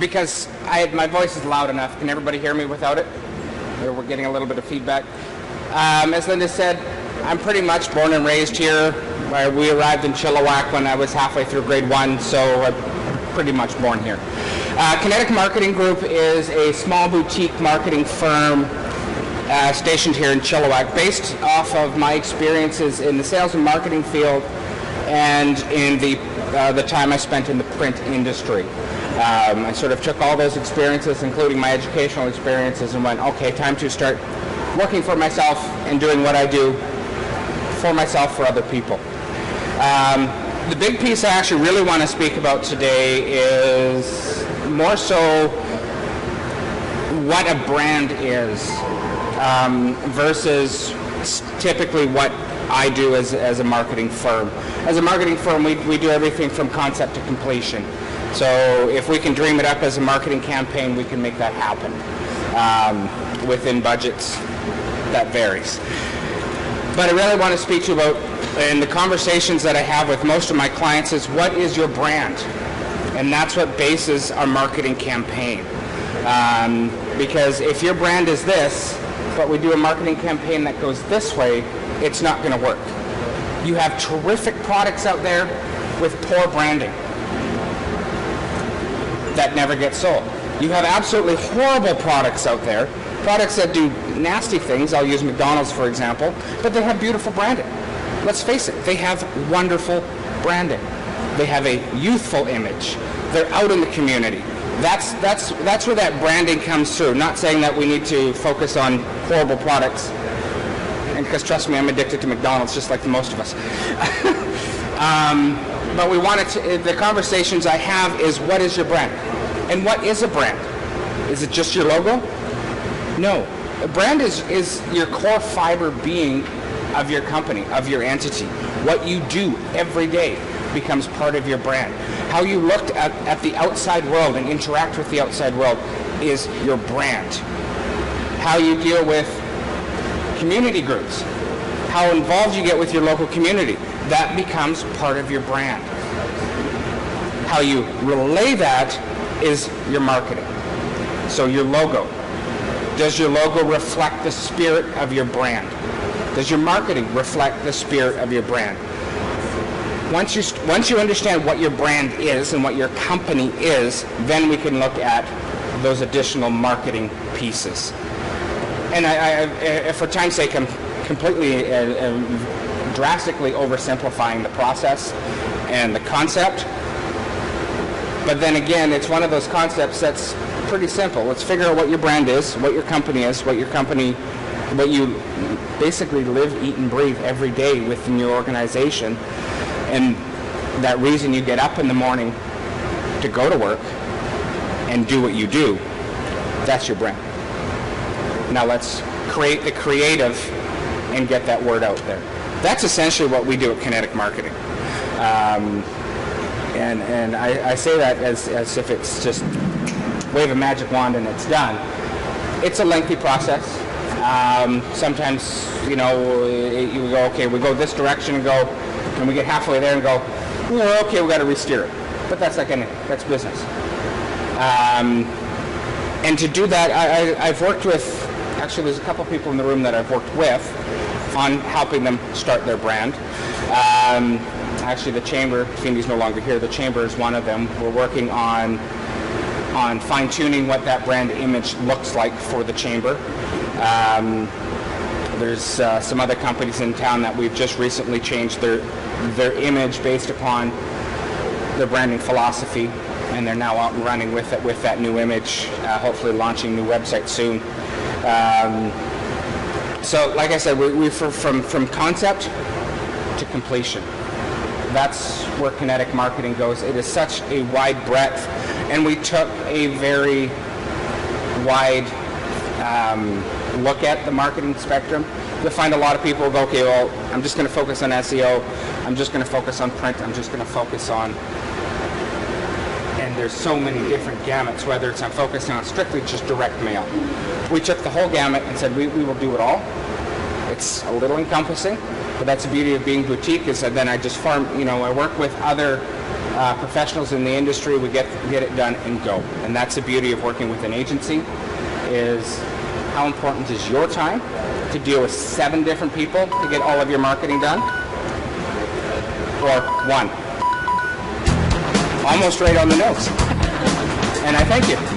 because my voice is loud enough. Can everybody hear me without it? Or we're getting a little bit of feedback. As Linda said, I'm pretty much born and raised here. We arrived in Chilliwack when I was halfway through grade 1, so I'm pretty much born here. Kinetik Marketing Group is a small boutique marketing firm stationed here in Chilliwack, based off of my experiences in the sales and marketing field and in the time I spent in the print industry. I sort of took all those experiences, including my educational experiences, and went, okay, time to start working for myself and doing what I do for myself, for other people. The big piece I actually really want to speak about today is more so what a brand is versus typically what I do as a marketing firm. As a marketing firm, we do everything from concept to completion. So if we can dream it up as a marketing campaign, we can make that happen within budgets. That varies. But I really want to speak to you about, in the conversations that I have with most of my clients, is what is your brand? And that's what bases our marketing campaign. Because if your brand is this, but we do a marketing campaign that goes this way, it's not going to work. You have terrific products out there with poor branding that never get sold. You have absolutely horrible products out there, products that do nasty things. I'll use McDonald's for example, but they have beautiful branding. Let's face it, they have wonderful branding. They have a youthful image. They're out in the community. That's where that branding comes through. Not saying that we need to focus on horrible products, and because trust me, I'm addicted to McDonald's just like the most of us. But we wanted to, the conversations I have is, what is your brand? And what is a brand? Is it just your logo? No. A brand is your core fiber being of your company, of your entity. What you do every day becomes part of your brand. How you look at the outside world and interact with the outside world is your brand. How you deal with community groups, how involved you get with your local community, that becomes part of your brand. How you relay that is your marketing. So your logo. Does your logo reflect the spirit of your brand? Does your marketing reflect the spirit of your brand? Once you understand what your brand is and what your company is, then we can look at those additional marketing pieces. And for time's sake, I'm completely drastically oversimplifying the process and the concept. But then again, it's one of those concepts that's pretty simple. Let's figure out what your brand is, what your company is, what you basically live, eat, and breathe every day within your organization. And that reason you get up in the morning to go to work and do what you do, that's your brand. Now let's create the creative and get that word out there. That's essentially what we do at Kinetik Marketing. And I say that as if it's just wave a magic wand and it's done. It's a lengthy process. Sometimes, you go, okay, we go this direction and we get halfway there and go, okay, we got to re-steer it. But that's like that's business. And to do that, I've worked with, actually there's a couple people in the room that I've worked with on helping them start their brand. Actually, the Chamber, Phoebe's no longer here, the Chamber is one of them. We're working on fine-tuning what that brand image looks like for the Chamber. There's some other companies in town that we've just recently changed their image based upon their branding philosophy, and they're now out and running with that new image, hopefully launching a new website soon. So like I said, we from concept to completion. That's where Kinetik Marketing goes. It is such a wide breadth, and we took a very wide look at the marketing spectrum. You'll find a lot of people go, okay, well, I'm just going to focus on SEO, I'm just going to focus on print, I'm just going to focus on, and there's so many different gamuts, whether it's I'm focusing on strictly just direct mail. We took the whole gamut and said we will do it all. It's a little encompassing, but that's the beauty of being boutique, is that then I just I work with other professionals in the industry. We get it done and go. And that's the beauty of working with an agency, is how important is your time to deal with 7 different people to get all of your marketing done, or 1. Almost right on the nose. And I thank you.